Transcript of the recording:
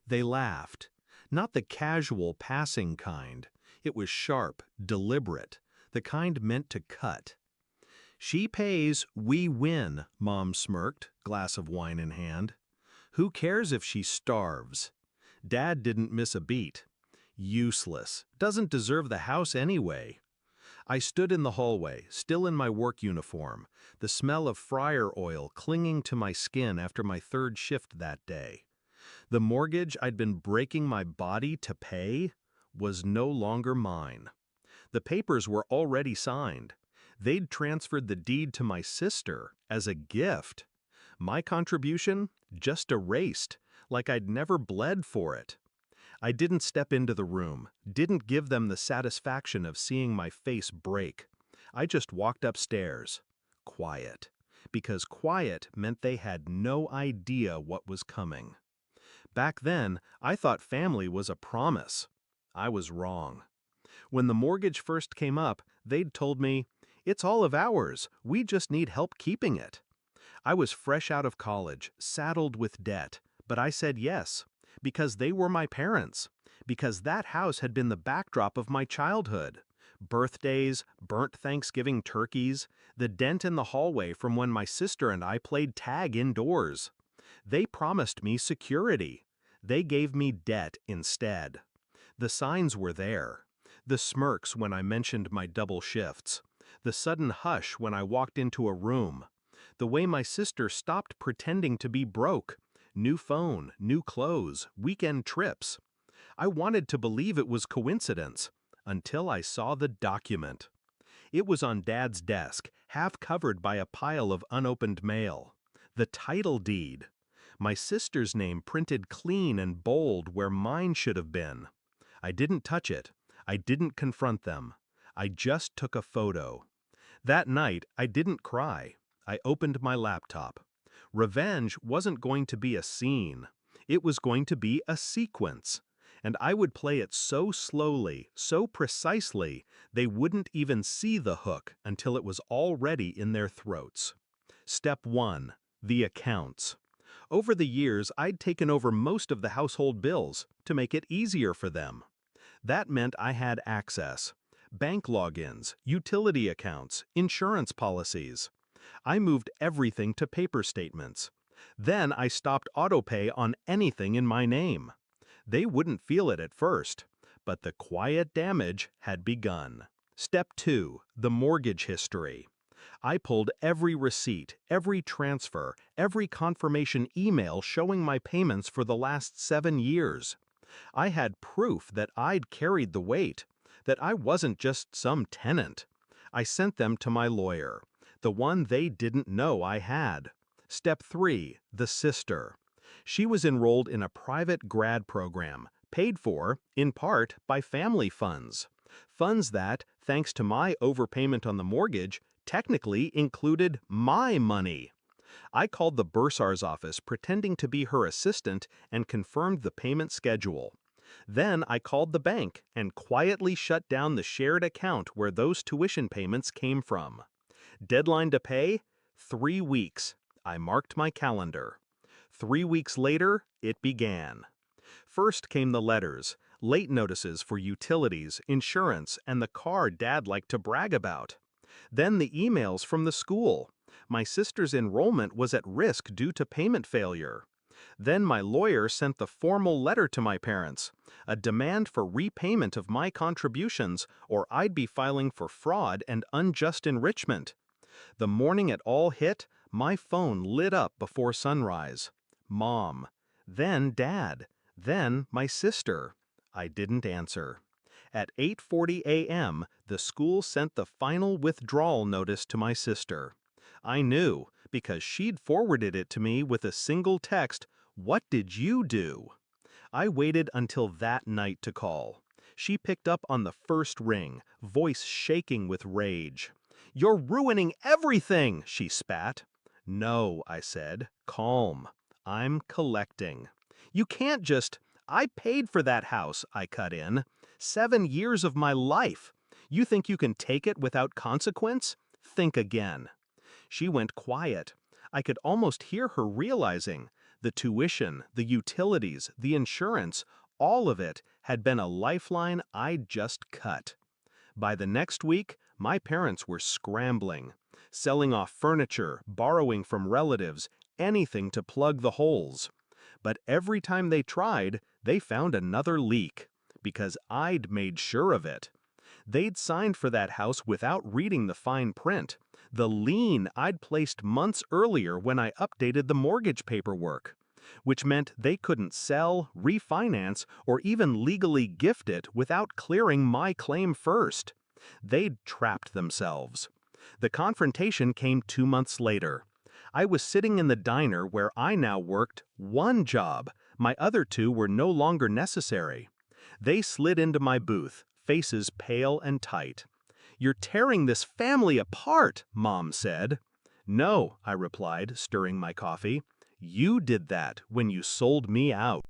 They laughed. Not the casual, passing kind. It was sharp, deliberate, the kind meant to cut. "She pays, we win," Mom smirked, glass of wine in hand. "Who cares if she starves?" Dad didn't miss a beat. "Useless. Doesn't deserve the house anyway." I stood in the hallway, still in my work uniform, the smell of fryer oil clinging to my skin after my third shift that day. The mortgage I'd been breaking my body to pay was no longer mine. The papers were already signed. They'd transferred the deed to my sister as a gift. My contribution just erased, like I'd never bled for it. I didn't step into the room, didn't give them the satisfaction of seeing my face break. I just walked upstairs. Quiet. Because quiet meant they had no idea what was coming. Back then, I thought family was a promise. I was wrong. When the mortgage first came up, they'd told me, "It's all of ours, we just need help keeping it." I was fresh out of college, saddled with debt, but I said yes, because they were my parents, because that house had been the backdrop of my childhood. Birthdays, burnt Thanksgiving turkeys, the dent in the hallway from when my sister and I played tag indoors. They promised me security. They gave me debt instead. The signs were there. The smirks when I mentioned my double shifts. The sudden hush when I walked into a room. The way my sister stopped pretending to be broke. New phone, new clothes, weekend trips. I wanted to believe it was coincidence, until I saw the document. It was on Dad's desk, half covered by a pile of unopened mail. The title deed. My sister's name printed clean and bold where mine should have been. I didn't touch it. I didn't confront them. I just took a photo. That night, I didn't cry. I opened my laptop. Revenge wasn't going to be a scene. It was going to be a sequence. And I would play it so slowly, so precisely, they wouldn't even see the hook until it was already in their throats. Step 1. The accounts. Over the years, I'd taken over most of the household bills to make it easier for them. That meant I had access. Bank logins, utility accounts, insurance policies. I moved everything to paper statements. Then I stopped autopay on anything in my name. They wouldn't feel it at first, but the quiet damage had begun. Step 2. The mortgage history. I pulled every receipt, every transfer, every confirmation email showing my payments for the last 7 years. I had proof that I'd carried the weight, that I wasn't just some tenant. I sent them to my lawyer, the one they didn't know I had. Step 3. The sister. She was enrolled in a private grad program, paid for, in part, by family funds. Funds that, thanks to my overpayment on the mortgage, technically included my money. I called the bursar's office pretending to be her assistant and confirmed the payment schedule. Then I called the bank and quietly shut down the shared account where those tuition payments came from. Deadline to pay? 3 weeks. I marked my calendar. 3 weeks later, it began. First came the letters, late notices for utilities, insurance, and the car Dad liked to brag about. Then the emails from the school. My sister's enrollment was at risk due to payment failure. Then my lawyer sent the formal letter to my parents, a demand for repayment of my contributions or I'd be filing for fraud and unjust enrichment. The morning it all hit, my phone lit up before sunrise. Mom. Then Dad. Then my sister. I didn't answer. At 8:40 a.m., the school sent the final withdrawal notice to my sister. I knew, because she'd forwarded it to me with a single text, "What did you do?" I waited until that night to call. She picked up on the first ring, voice shaking with rage. "You're ruining everything!" she spat. "No," I said. "Calm. I'm collecting." "You can't just—" "I paid for that house," I cut in. 7 years of my life. You think you can take it without consequence? Think again. She went quiet. I could almost hear her realizing The tuition, the utilities, the insurance, all of it had been a lifeline I'd just cut. By the next week, my parents were scrambling, selling off furniture, borrowing from relatives, anything to plug the holes. But every time they tried, they found another leak, because I'd made sure of it. They'd signed for that house without reading the fine print, the lien I'd placed months earlier when I updated the mortgage paperwork, which meant they couldn't sell, refinance, or even legally gift it without clearing my claim first. They'd trapped themselves. The confrontation came 2 months later. I was sitting in the diner where I now worked one job. My other two were no longer necessary. They slid into my booth, faces pale and tight. "You're tearing this family apart," Mom said. "No," I replied, stirring my coffee. "You did that when you sold me out."